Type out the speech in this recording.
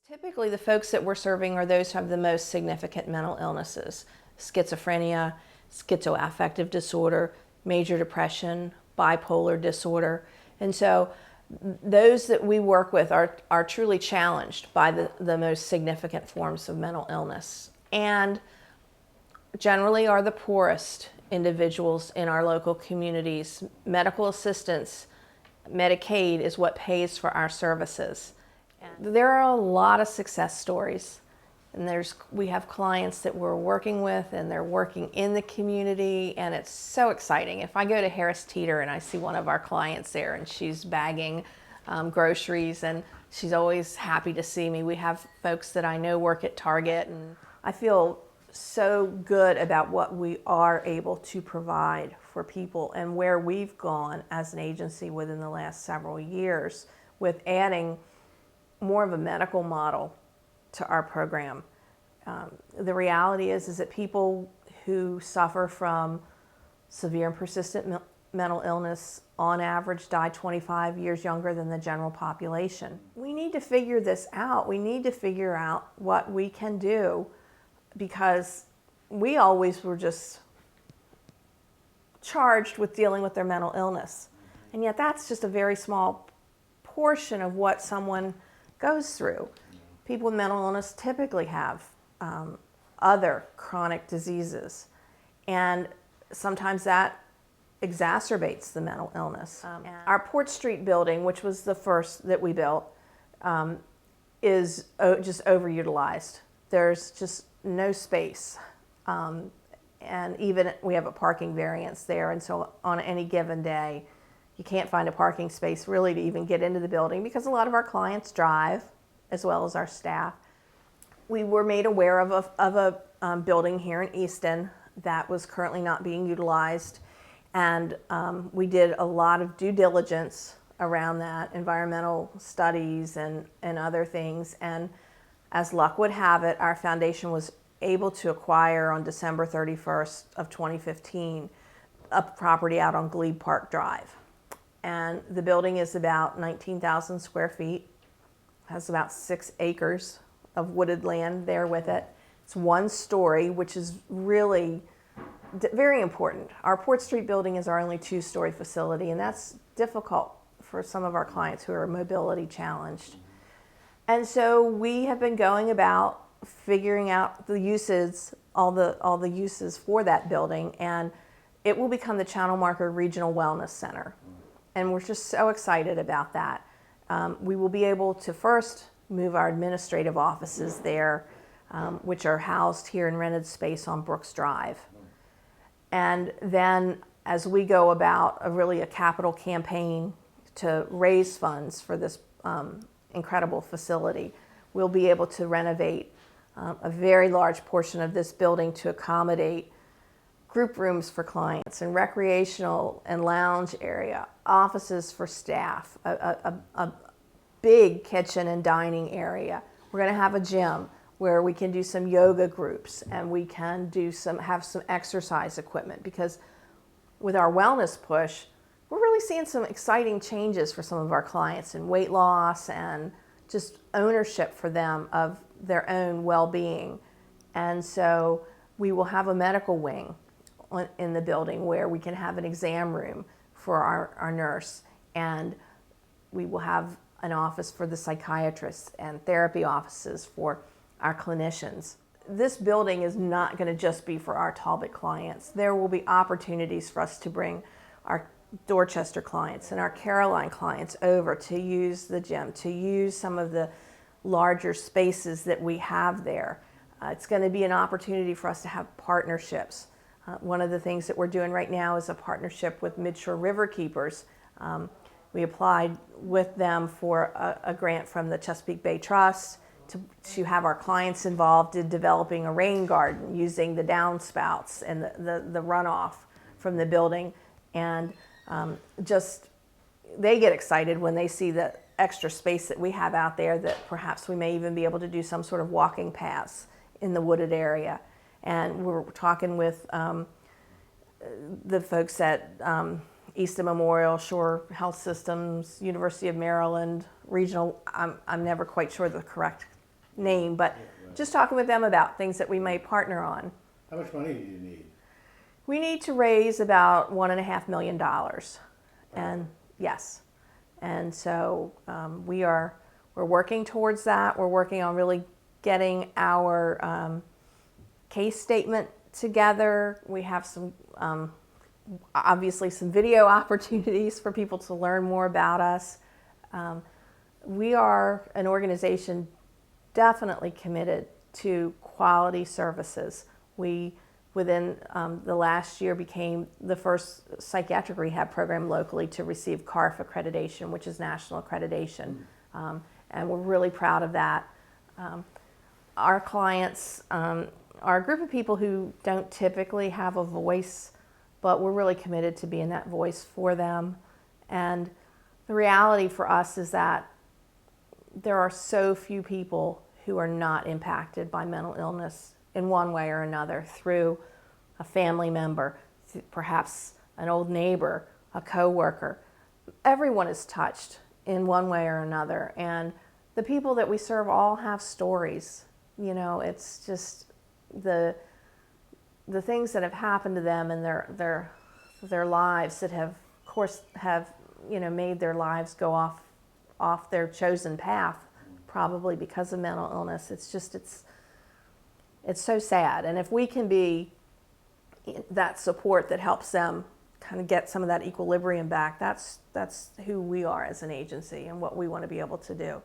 Typically, the folks that we're serving are those who have the most significant mental illnesses: schizophrenia, schizoaffective disorder, major depression, bipolar disorder. And so those that we work with are truly challenged by the most significant forms of mental illness, and generally are the poorest individuals in our local communities. Medical assistance, Medicaid, is what pays for our services. There are a lot of success stories, and we have clients that we're working with, and they're working in the community, and it's so exciting. If I go to Harris Teeter and I see one of our clients there, and she's bagging groceries, and she's always happy to see me. We have folks that I know work at Target, and I feel so good about what we are able to provide for people and where we've gone as an agency within the last several years with adding more of a medical model to our program. The reality is that people who suffer from severe and persistent mental illness on average die 25 years younger than the general population. We need to figure this out. We need to figure out what we can do, because we always were just charged with dealing with their mental illness. And yet that's just a very small portion of what someone goes through. People with mental illness typically have other chronic diseases, and sometimes that exacerbates the mental illness. Our Port Street building, which was the first that we built, is just overutilized. There's just no space, and even we have a parking variance there, and so on any given day you can't find a parking space really to even get into the building, because a lot of our clients drive as well as our staff. We were made aware of a building here in Easton that was currently not being utilized, and we did a lot of due diligence around that, environmental studies and other things, and as luck would have it, our foundation was able to acquire on December 31st of 2015 a property out on Glebe Park Drive. And the building is about 19,000 square feet, has about 6 acres of wooded land there with it. It's one story, which is really very important. Our Port Street building is our only 2-story facility, and that's difficult for some of our clients who are mobility challenged. And so we have been going about figuring out the uses, all the uses for that building, and it will become the Channel Marker Regional Wellness Center. And we're just so excited about that. We will be able to first move our administrative offices there, which are housed here in rented space on Brooks Drive. And then as we go about a capital campaign to raise funds for this incredible facility, we'll be able to renovate a very large portion of this building to accommodate group rooms for clients and recreational and lounge area, offices for staff, a big kitchen and dining area. We're going to have a gym where we can do some yoga groups, and we can have some exercise equipment, because with our wellness push, we're really seeing some exciting changes for some of our clients in weight loss and just ownership for them of their own well-being. And so we will have a medical wing in the building where we can have an exam room for our nurse, and we will have an office for the psychiatrists and therapy offices for our clinicians. This building is not going to just be for our Talbot clients. There will be opportunities for us to bring our Dorchester clients and our Caroline clients over to use the gym, to use some of the larger spaces that we have there. It's going to be an opportunity for us to have partnerships. One of the things that we're doing right now is a partnership with Midshore River Keepers. We applied with them for a grant from the Chesapeake Bay Trust to have our clients involved in developing a rain garden using the downspouts and the runoff from the building. And they get excited when they see the extra space that we have out there, that perhaps we may even be able to do some sort of walking paths in the wooded area. And we're talking with the folks at Easton Memorial, Shore Health Systems, University of Maryland, Regional, I'm never quite sure the correct name, but just talking with them about things that we may partner on. How much money do you need? We need to raise about $1.5 million. And yes. And so we're working towards that. We're working on really getting our case statement together. We have some, obviously some video opportunities for people to learn more about us. We are an organization definitely committed to quality services. We, within the last year, became the first psychiatric rehab program locally to receive CARF accreditation, which is national accreditation. And we're really proud of that. Our clients are a group of people who don't typically have a voice, but we're really committed to being that voice for them. And the reality for us is that there are so few people who are not impacted by mental illness in one way or another, through a family member, perhaps an old neighbor, a coworker. Everyone is touched in one way or another, and the people that we serve all have stories. You know, it's just the things that have happened to them in their lives that have, of course, made their lives go off their chosen path, probably because of mental illness. It's so sad. And if we can be that support that helps them kind of get some of that equilibrium back, that's who we are as an agency and what we want to be able to do.